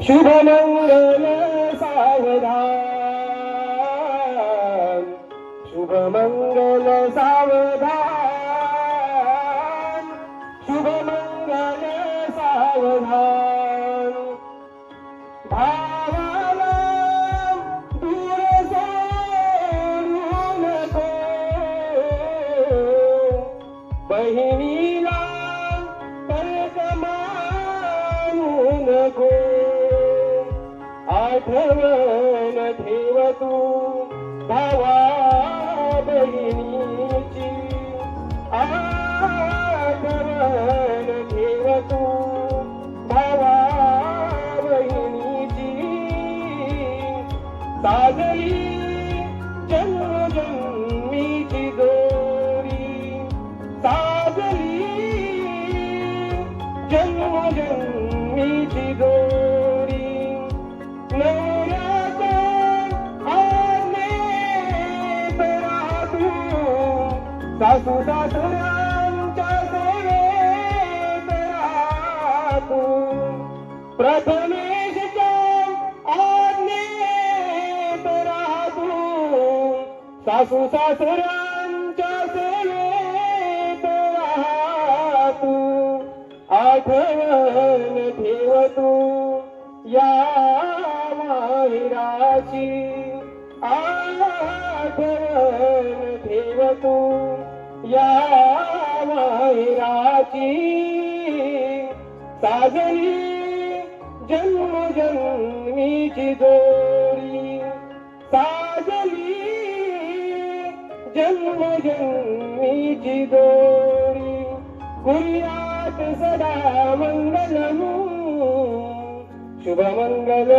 शुभमंगल सावधान, शुभमंगल सावधान, शुभमंगल सावधान. भावाला दूर सोडू नको, बहिणीला परक मानू नको. आठवण ठेव तू भावा बहिणीची, आठवण ठेव तू भावा बहिणीची. साजली जन्मजन्मीची जोडी, साजली जन्मजन्मीची जोडी. नवऱ्याच्या आज्ञेत राहू, सासू सासऱ्यांच्या सेवेत राहू. प्रथमेशच्या आज्ञेत राहू, सासू सासऱ्यांच्या सेवेत राहू. आठवण ठेव तू या माहेराची, आठवण ठेव तू या माहेराची. साजली जन्मजन्मीची जोडी, साजली जन्मजन्मीची जोडी. कुर्यात सदा मंगलम्, शुभमंगल